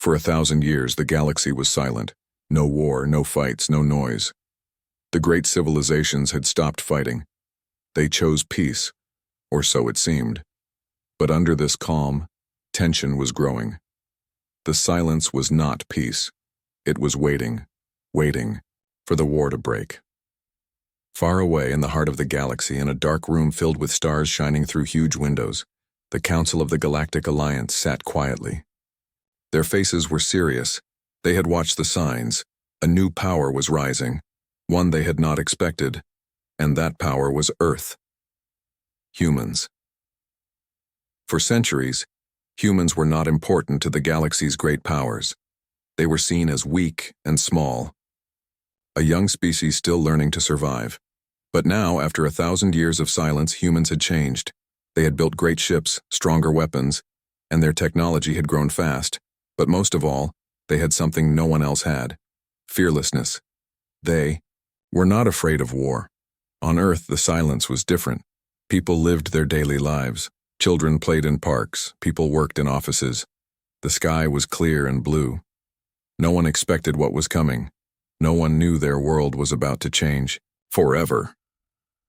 For 1,000 years, the galaxy was silent. No war, no fights, no noise. The great civilizations had stopped fighting. They chose peace, or so it seemed. But under this calm, tension was growing. The silence was not peace. It was waiting for the war to break. Far away in the heart of the galaxy, in a dark room filled with stars shining through huge windows, the Council of the Galactic Alliance sat quietly. Their faces were serious. They had watched the signs. A new power was rising, one they had not expected, and that power was Earth. Humans. For centuries, humans were not important to the galaxy's great powers. They were seen as weak and small, a young species still learning to survive. But now, after 1,000 years of silence, humans had changed. They had built great ships, stronger weapons, and their technology had grown fast. But most of all, they had something no one else had: fearlessness. They were not afraid of war. On Earth, the silence was different. People lived their daily lives. Children played in parks. People worked in offices. The sky was clear and blue. No one expected what was coming. No one knew their world was about to change forever.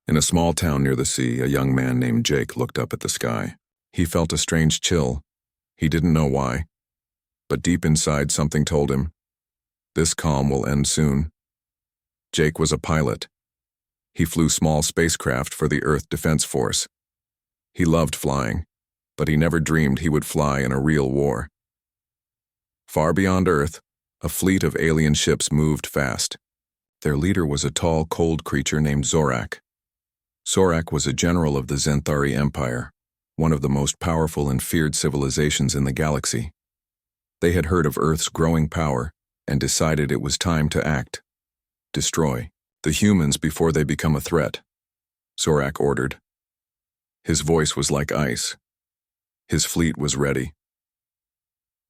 In a small town near the sea, a young man named Jake looked up at the sky. He felt a strange chill. He didn't know why. But deep inside, something told him, this calm will end soon. Jake was a pilot. He flew small spacecraft for the Earth Defense Force. He loved flying, but he never dreamed he would fly in a real war. Far beyond Earth, a fleet of alien ships moved fast. Their leader was a tall, cold creature named Zorak. Zorak was a general of the Zenthari Empire, one of the most powerful and feared civilizations in the galaxy. They had heard of Earth's growing power and decided it was time to act. Destroy the humans before they become a threat, Zorak ordered. His voice was like ice. His fleet was ready.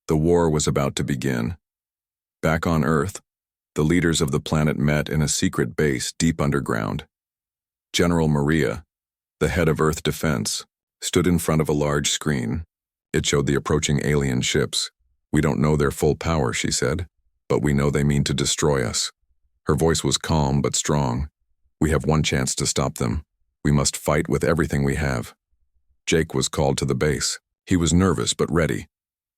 The war was about to begin. Back on Earth, the leaders of the planet met in a secret base deep underground. General Maria, the head of Earth Defense, stood in front of a large screen. It showed the approaching alien ships. We don't know their full power, she said, but we know they mean to destroy us. Her voice was calm but strong. We have one chance to stop them. We must fight with everything we have. Jake was called to the base. He was nervous but ready.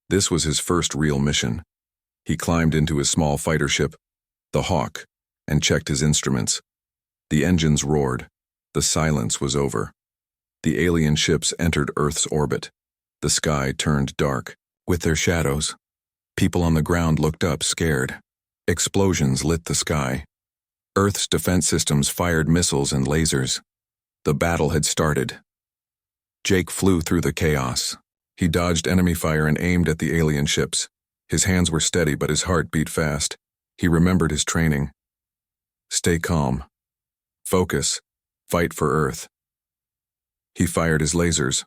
This was his first real mission. He climbed into his small fighter ship, the Hawk, and checked his instruments. The engines roared. The silence was over. The alien ships entered Earth's orbit. The sky turned dark. With their shadows, people on the ground looked up, scared. Explosions lit the sky. Earth's defense systems fired missiles and lasers. The battle had started. Jake flew through the chaos. He dodged enemy fire and aimed at the alien ships. His hands were steady, but his heart beat fast. He remembered his training. Stay calm. Focus. Fight for Earth. He fired his lasers.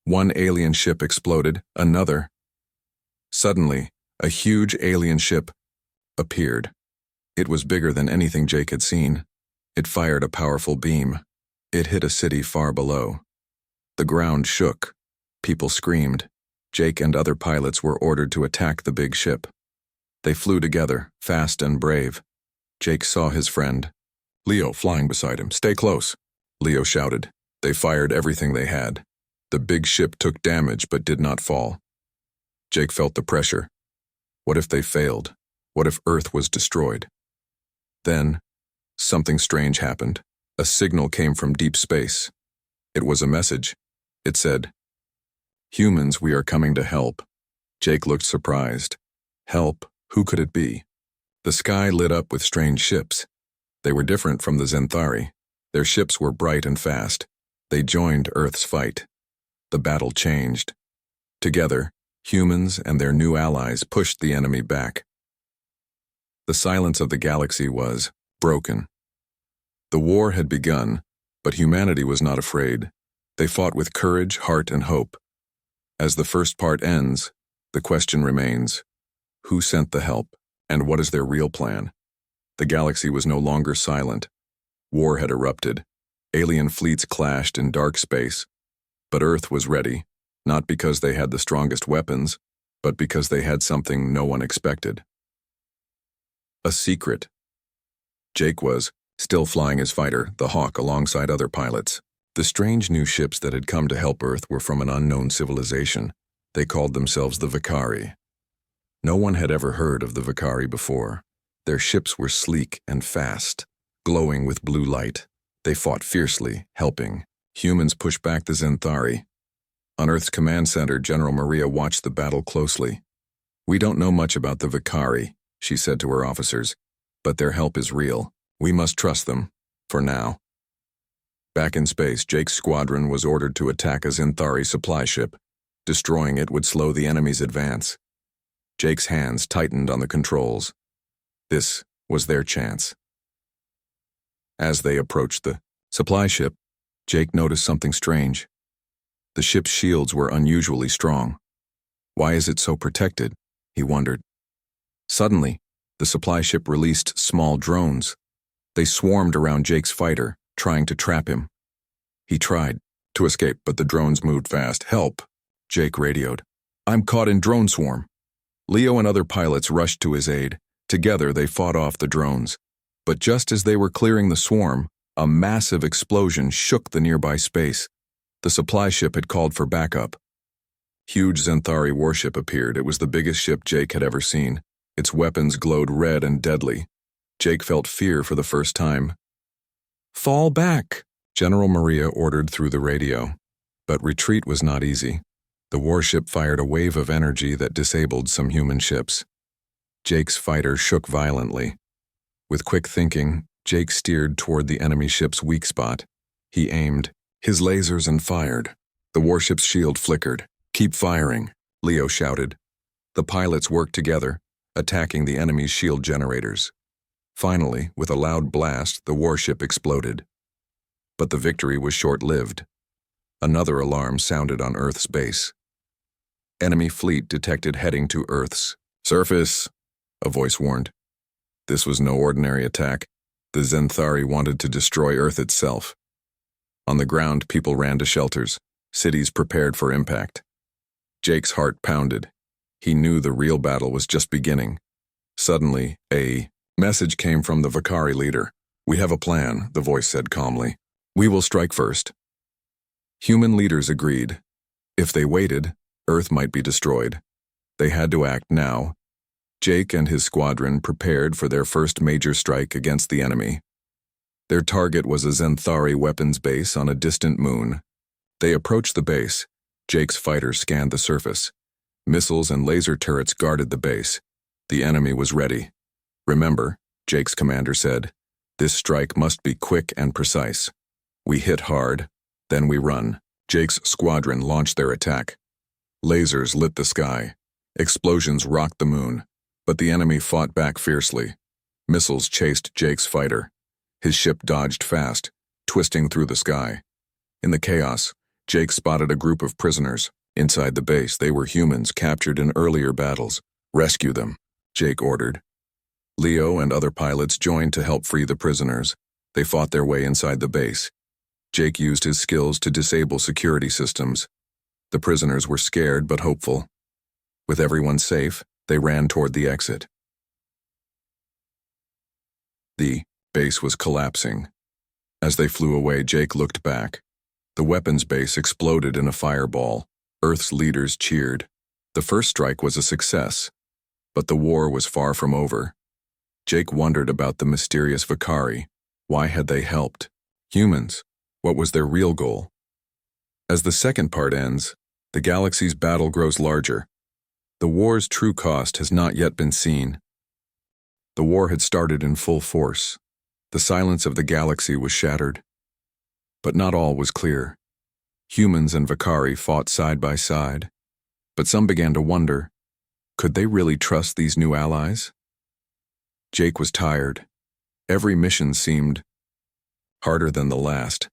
One alien ship exploded, another. Suddenly, a huge alien ship appeared. It was bigger than anything Jake had seen. It fired a powerful beam. It hit a city far below. The ground shook. People screamed. Jake and other pilots were ordered to attack the big ship. They flew together, fast and brave. Jake saw his friend, Leo, flying beside him. Stay close, Leo shouted. They fired everything they had. The big ship took damage but did not fall. Jake felt the pressure. What if they failed? What if Earth was destroyed? Then, something strange happened. A signal came from deep space. It was a message. It said, "Humans, we are coming to help." Jake looked surprised. Help? Who could it be? The sky lit up with strange ships. They were different from the Zenthari. Their ships were bright and fast. They joined Earth's fight. The battle changed. Together, humans and their new allies pushed the enemy back. The silence of the galaxy was broken. The war had begun, but humanity was not afraid. They fought with courage, heart, and hope. As the first part ends, the question remains, who sent the help, and what is their real plan? The galaxy was no longer silent. War had erupted. Alien fleets clashed in dark space. But Earth was ready, not because they had the strongest weapons, but because they had something no one expected. A secret. Jake was still flying his fighter, the Hawk, alongside other pilots. The strange new ships that had come to help Earth were from an unknown civilization. They called themselves the Vicari. No one had ever heard of the Vicari before. Their ships were sleek and fast, glowing with blue light. They fought fiercely, helping. Humans pushed back the Zenthari. On Earth's command center, General Maria watched the battle closely. "We don't know much about the Vicari," she said to her officers, "but their help is real. We must trust them, for now." Back in space, Jake's squadron was ordered to attack a Zenthari supply ship. Destroying it would slow the enemy's advance. Jake's hands tightened on the controls. This was their chance. As they approached the supply ship, Jake noticed something strange. The ship's shields were unusually strong. Why is it so protected? He wondered. Suddenly, the supply ship released small drones. They swarmed around Jake's fighter, trying to trap him. He tried to escape, but the drones moved fast. "Help!" Jake radioed. "I'm caught in drone swarm." Leo and other pilots rushed to his aid. Together, they fought off the drones. But just as they were clearing the swarm, a massive explosion shook the nearby space. The supply ship had called for backup. Huge Zenthari warship appeared. It was the biggest ship Jake had ever seen. Its weapons glowed red and deadly. Jake felt fear for the first time. "Fall back," General Maria ordered through the radio. But retreat was not easy. The warship fired a wave of energy that disabled some human ships. Jake's fighter shook violently. With quick thinking, Jake steered toward the enemy ship's weak spot. He aimed his lasers and fired. The warship's shield flickered. "Keep firing," Leo shouted. The pilots worked together, attacking the enemy's shield generators. Finally, with a loud blast, the warship exploded. But the victory was short-lived. Another alarm sounded on Earth's base. Enemy fleet detected heading to Earth's surface, a voice warned. This was no ordinary attack. The Zenthari wanted to destroy Earth itself. On the ground, people ran to shelters. Cities prepared for impact. Jake's heart pounded. He knew the real battle was just beginning. Suddenly, a message came from the Vicari leader. "We have a plan," the voice said calmly. "We will strike first." Human leaders agreed. If they waited, Earth might be destroyed. They had to act now. Jake and his squadron prepared for their first major strike against the enemy. Their target was a Zenthari weapons base on a distant moon. They approached the base. Jake's fighters scanned the surface. Missiles and laser turrets guarded the base. The enemy was ready. "Remember," Jake's commander said, "this strike must be quick and precise. We hit hard, then we run." Jake's squadron launched their attack. Lasers lit the sky. Explosions rocked the moon. But the enemy fought back fiercely. Missiles chased Jake's fighter. His ship dodged fast, twisting through the sky. In the chaos, Jake spotted a group of prisoners. Inside the base, they were humans captured in earlier battles. "Rescue them," Jake ordered. Leo and other pilots joined to help free the prisoners. They fought their way inside the base. Jake used his skills to disable security systems. The prisoners were scared but hopeful. With everyone safe, they ran toward the exit. The base was collapsing. As they flew away, Jake looked back. The weapons base exploded in a fireball. Earth's leaders cheered. The first strike was a success, but the war was far from over. Jake wondered about the mysterious Vicari. Why had they helped? Humans. What was their real goal? As the second part ends, the galaxy's battle grows larger. The war's true cost has not yet been seen. The war had started in full force. The silence of the galaxy was shattered. But not all was clear. Humans and Vicari fought side by side. But some began to wonder, could they really trust these new allies? Jake was tired. Every mission seemed harder than the last.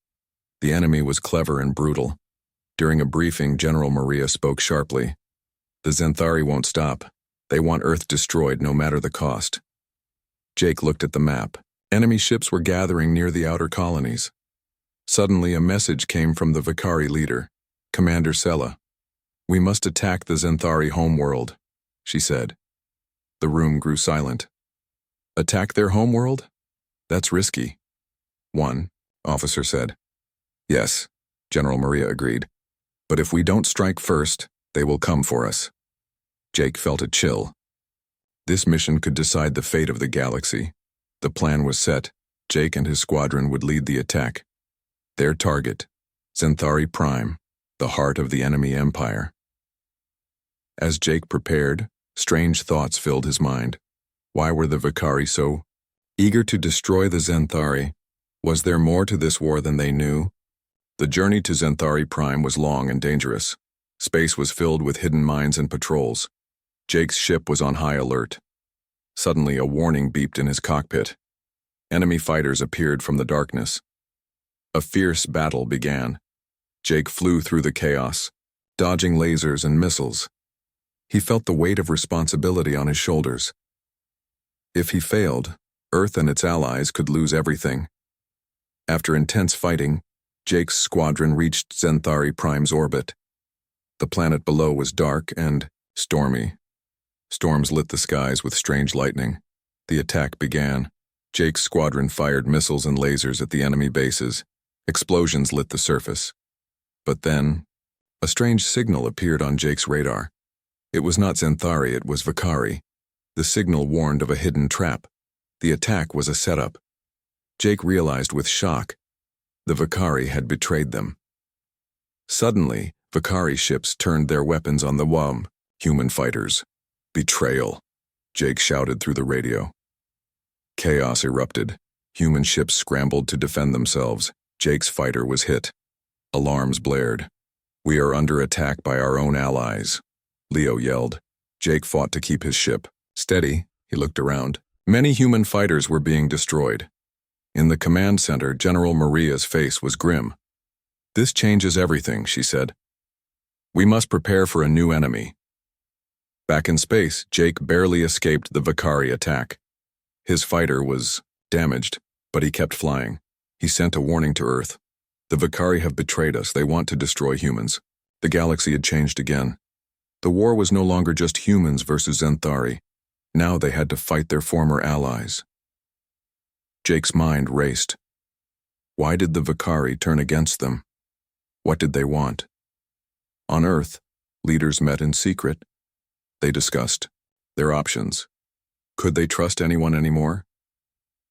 The enemy was clever and brutal. During a briefing, General Maria spoke sharply. "The Zenthari won't stop. They want Earth destroyed no matter the cost." Jake looked at the map. Enemy ships were gathering near the outer colonies. Suddenly, a message came from the Vicari leader, Commander Sella. "We must attack the Zenthari homeworld. she said. The room grew silent. Attack their homeworld? That's risky. One officer said. Yes, General Maria agreed. But if we don't strike first, they will come for us. Jake felt a chill. This mission could decide the fate of the galaxy. The plan was set. Jake and his squadron would lead the attack. Their target, Zenthari Prime, the heart of the enemy empire. As Jake prepared, strange thoughts filled his mind. Why were the Vakari so eager to destroy the Zenthari? Was there more to this war than they knew? The journey to Zenthari Prime was long and dangerous. Space was filled with hidden mines and patrols. Jake's ship was on high alert. Suddenly, a warning beeped in his cockpit. Enemy fighters appeared from the darkness. A fierce battle began. Jake flew through the chaos, dodging lasers and missiles. He felt the weight of responsibility on his shoulders. If he failed, Earth and its allies could lose everything. After intense fighting, Jake's squadron reached Zenthari Prime's orbit. The planet below was dark and stormy. Storms lit the skies with strange lightning. The attack began. Jake's squadron fired missiles and lasers at the enemy bases. Explosions lit the surface. But then, a strange signal appeared on Jake's radar. It was not Zenthari, it was Vakari. The signal warned of a hidden trap. The attack was a setup. Jake realized with shock. The Vakari had betrayed them. Suddenly, Vakari ships turned their weapons on the human fighters. Betrayal, Jake shouted through the radio. Chaos erupted. Human ships scrambled to defend themselves. Jake's fighter was hit. Alarms blared. We are under attack by our own allies, Leo yelled. Jake fought to keep his ship steady. He looked around. Many human fighters were being destroyed. In the command center, General Maria's face was grim. This changes everything, she said. We must prepare for a new enemy. Back in space, Jake barely escaped the Vakari attack. His fighter was damaged, but he kept flying. He sent a warning to Earth. The Vakari have betrayed us. They want to destroy humans. The galaxy had changed again. The war was no longer just humans versus Zenthari. Now they had to fight their former allies. Jake's mind raced. Why did the Vakari turn against them? What did they want? On Earth, leaders met in secret. They discussed their options. Could they trust anyone anymore?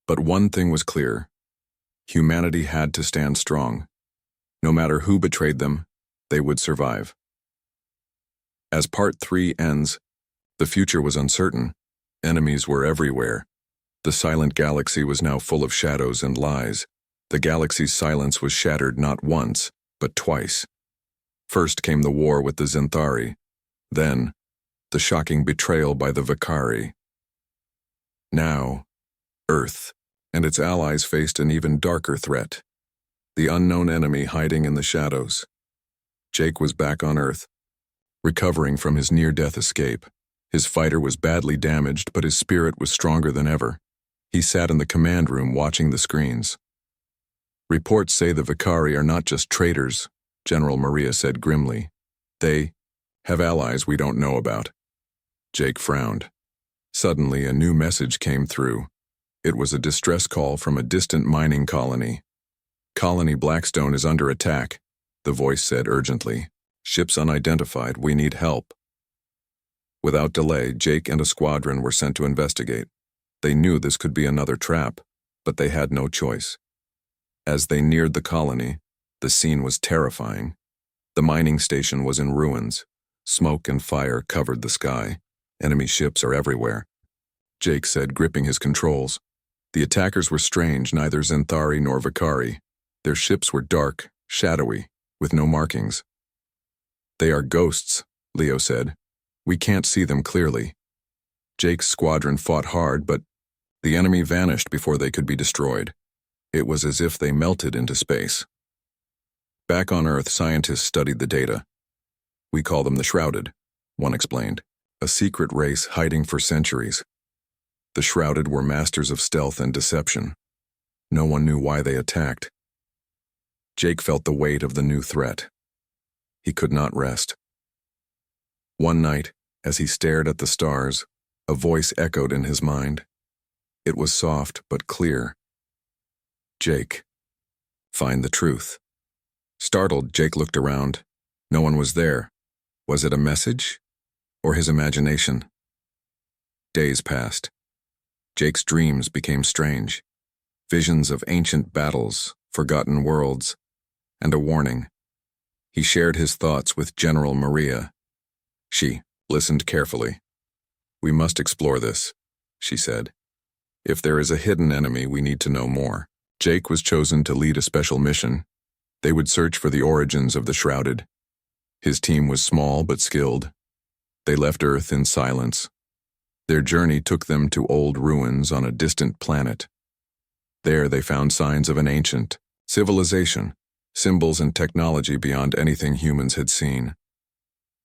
But one thing was clear. Humanity had to stand strong. No matter who betrayed them, they would survive. As Part 3 ends, the future was uncertain. Enemies were everywhere. The silent galaxy was now full of shadows and lies. The galaxy's silence was shattered not once, but twice. First came the war with the Zenthari. Then, the shocking betrayal by the Vakari. Now, Earth and its allies faced an even darker threat. The unknown enemy hiding in the shadows. Jake was back on Earth, recovering from his near-death escape. His fighter was badly damaged, but his spirit was stronger than ever. He sat in the command room watching the screens. Reports say the Vakari are not just traitors, General Maria said grimly. They have allies we don't know about. Jake frowned. Suddenly, a new message came through. It was a distress call from a distant mining colony. Colony Blackstone is under attack, the voice said urgently. Ships unidentified, we need help. Without delay, Jake and a squadron were sent to investigate. They knew this could be another trap, but they had no choice. As they neared the colony, the scene was terrifying. The mining station was in ruins. Smoke and fire covered the sky. Enemy ships are everywhere. Jake said, gripping his controls. The attackers were strange, neither Zenthari nor Vakari. Their ships were dark, shadowy, with no markings. They are ghosts, Leo said. We can't see them clearly. Jake's squadron fought hard, but the enemy vanished before they could be destroyed. It was as if they melted into space. Back on Earth, scientists studied the data. We call them the Shrouded, one explained. A secret race hiding for centuries. The Shrouded were masters of stealth and deception. No one knew why they attacked. Jake felt the weight of the new threat. He could not rest. One night, As he stared at the stars, a voice echoed in his mind. It was soft but clear. Jake, find the truth. Startled, Jake looked around. No one was there. Was it a message? Or his imagination? Days passed. Jake's dreams became strange. Visions of ancient battles, forgotten worlds, and a warning. He shared his thoughts with General Maria. She listened carefully. We must explore this, she said. If there is a hidden enemy, we need to know more. Jake was chosen to lead a special mission. They would search for the origins of the Shrouded. His team was small but skilled. They left Earth in silence. Their journey took them to old ruins on a distant planet. There they found signs of an ancient civilization, symbols and technology beyond anything humans had seen.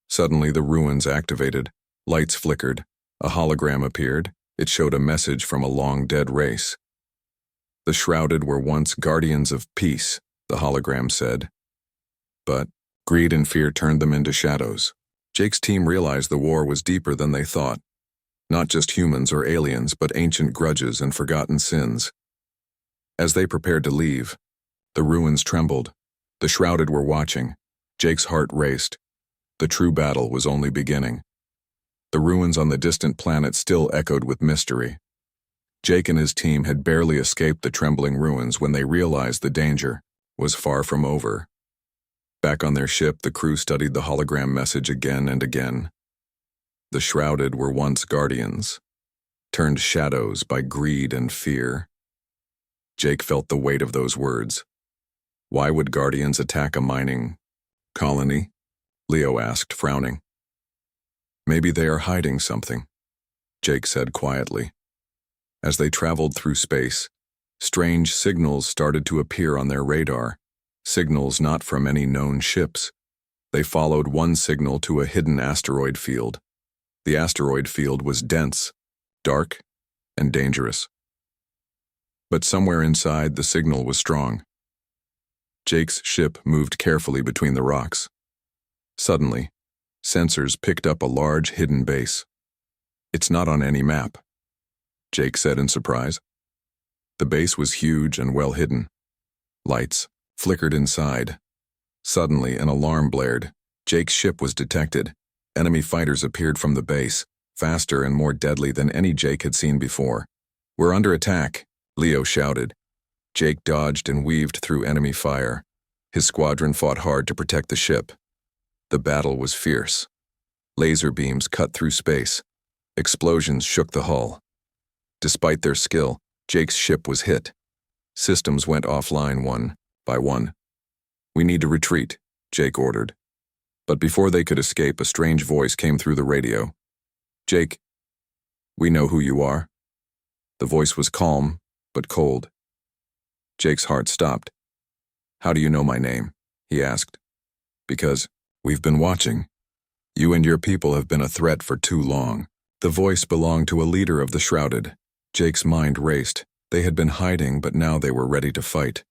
Suddenly the ruins activated, lights flickered, a hologram appeared. It showed a message from a long-dead race. The Shrouded were once guardians of peace, the hologram said. But greed and fear turned them into shadows. Jake's team realized the war was deeper than they thought. Not just humans or aliens, but ancient grudges and forgotten sins. As they prepared to leave, the ruins trembled. The Shrouded were watching. Jake's heart raced. The true battle was only beginning. The ruins on the distant planet still echoed with mystery. Jake and his team had barely escaped the trembling ruins when they realized the danger was far from over. Back on their ship, the crew studied the hologram message again and again. The Shrouded were once guardians, turned shadows by greed and fear. Jake felt the weight of those words. Why would guardians attack a mining colony? Leo asked, frowning. Maybe they are hiding something, Jake said quietly. As they traveled through space, strange signals started to appear on their radar, signals not from any known ships. They followed one signal to a hidden asteroid field. The asteroid field was dense, dark, and dangerous. But somewhere inside, the signal was strong. Jake's ship moved carefully between the rocks. Suddenly, sensors picked up a large hidden base. It's not on any map, Jake said in surprise. The base was huge and well hidden. Lights flickered inside. Suddenly, an alarm blared. Jake's ship was detected. Enemy fighters appeared from the base, faster and more deadly than any Jake had seen before. We're under attack, Leo shouted. Jake dodged and weaved through enemy fire. His squadron fought hard to protect the ship. The battle was fierce. Laser beams cut through space. Explosions shook the hull. Despite their skill, Jake's ship was hit. Systems went offline one by one. We need to retreat, Jake ordered. But before they could escape, a strange voice came through the radio. Jake, we know who you are. The voice was calm, but cold. Jake's heart stopped. How do you know my name? He asked. Because we've been watching. You and your people have been a threat for too long. The voice belonged to a leader of the Shrouded. Jake's mind raced. They had been hiding, but now they were ready to fight.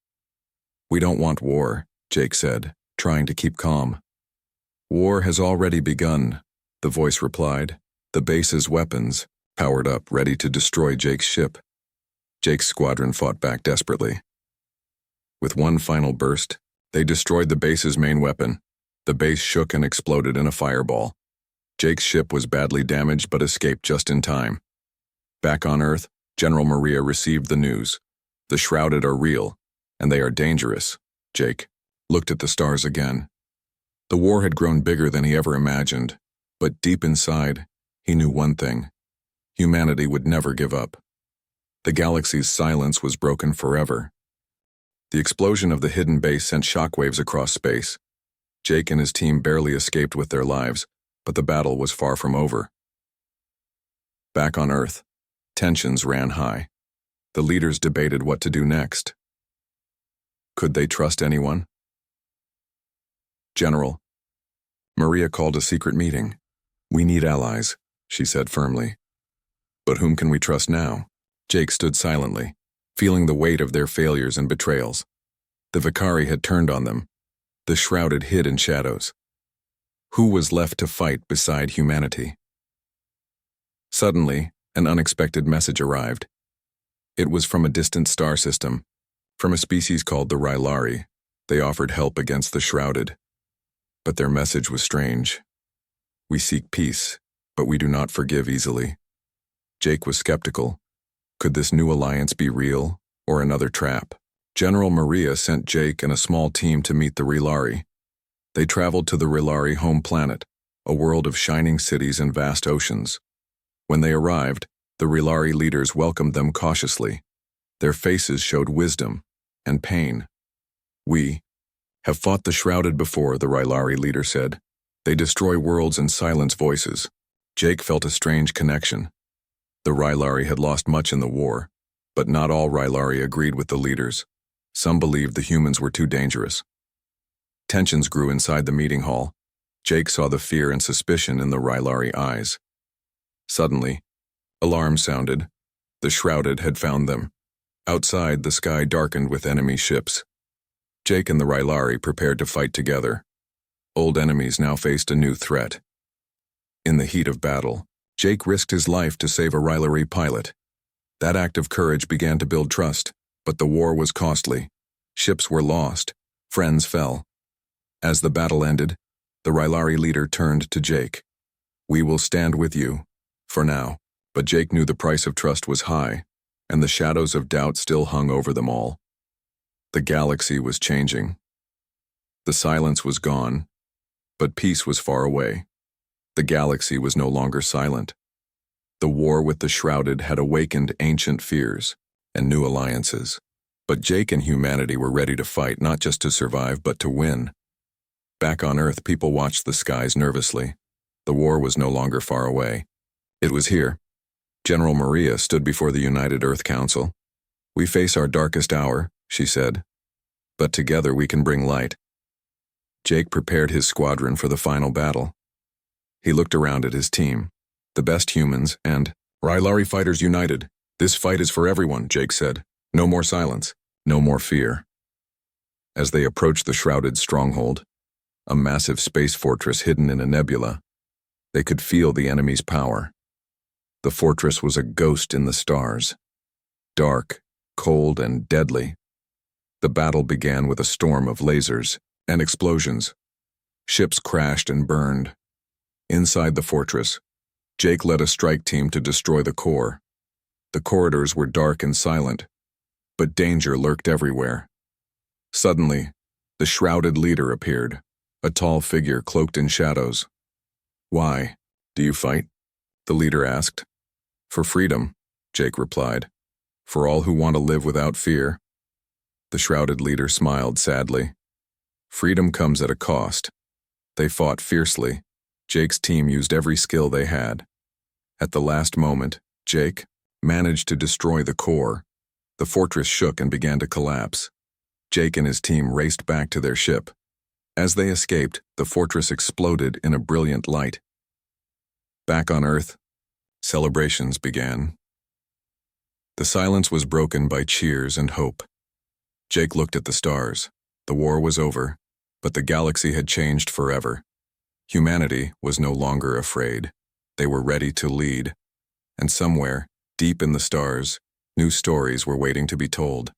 We don't want war, Jake said, trying to keep calm. War has already begun, the voice replied. The base's weapons, powered up, ready to destroy Jake's ship. Jake's squadron fought back desperately. With one final burst, they destroyed the base's main weapon. The base shook and exploded in a fireball. Jake's ship was badly damaged but escaped just in time. Back on Earth, General Maria received the news. The Shrouded are real, and they are dangerous. Jake looked at the stars again. The war had grown bigger than he ever imagined, but deep inside, he knew one thing. Humanity would never give up. The galaxy's silence was broken forever. The explosion of the hidden base sent shockwaves across space. Jake and his team barely escaped with their lives, but the battle was far from over. Back on Earth, tensions ran high. The leaders debated what to do next. Could they trust anyone? General, Maria called a secret meeting. We need allies, she said firmly. But whom can we trust now? Jake stood silently, feeling the weight of their failures and betrayals. The Vicari had turned on them. The Shrouded hid in shadows. Who was left to fight beside humanity? Suddenly, an unexpected message arrived. It was from a distant star system, from a species called the Rylari. They offered help against the shrouded. But their message was strange. We seek peace, but we do not forgive easily. Jake was skeptical. Could this new alliance be real, or another trap? General Maria sent Jake and a small team to meet the Rylari. They traveled to the Rylari home planet, a world of shining cities and vast oceans. When they arrived, the Rylari leaders welcomed them cautiously. Their faces showed wisdom and pain. We have fought the shrouded before, the Rylari leader said. They destroy worlds and silence voices. Jake felt a strange connection. The Rylari had lost much in the war, but not all Rylari agreed with the leaders. Some believed the humans were too dangerous. Tensions grew inside the meeting hall. Jake saw the fear and suspicion in the Rylari eyes. Suddenly, alarms sounded. The shrouded had found them. Outside, the sky darkened with enemy ships. Jake and the Rylari prepared to fight together. Old enemies now faced a new threat. In the heat of battle, Jake risked his life to save a Rylari pilot. That act of courage began to build trust, but the war was costly. Ships were lost. Friends fell. As the battle ended, the Rylari leader turned to Jake. We will stand with you, for now. But Jake knew the price of trust was high, and the shadows of doubt still hung over them all. The galaxy was changing. The silence was gone, but peace was far away. The galaxy was no longer silent. The war with the shrouded had awakened ancient fears and new alliances. But Jake and humanity were ready to fight, not just to survive, but to win. Back on Earth, people watched the skies nervously. The war was no longer far away. It was here. General Maria stood before the United Earth Council. We face our darkest hour, she said, but together we can bring light. Jake prepared his squadron for the final battle. He looked around at his team, the best humans and Rylari fighters united. This fight is for everyone, Jake said. No more silence, no more fear. As they approached the shrouded stronghold, a massive space fortress hidden in a nebula, they could feel the enemy's power. The fortress was a ghost in the stars, dark, cold, and deadly. The battle began with a storm of lasers and explosions. Ships crashed and burned. Inside the fortress, Jake led a strike team to destroy the core. The corridors were dark and silent, but danger lurked everywhere. Suddenly, the shrouded leader appeared, a tall figure cloaked in shadows. Why do you fight? The leader asked. For freedom, Jake replied. For all who want to live without fear. The shrouded leader smiled sadly. Freedom comes at a cost. They fought fiercely. Jake's team used every skill they had. At the last moment, Jake managed to destroy the core. The fortress shook and began to collapse. Jake and his team raced back to their ship. As they escaped, the fortress exploded in a brilliant light. Back on Earth, celebrations began. The silence was broken by cheers and hope. Jake looked at the stars. The war was over, but the galaxy had changed forever. Humanity was no longer afraid. They were ready to lead. And somewhere, deep in the stars, new stories were waiting to be told.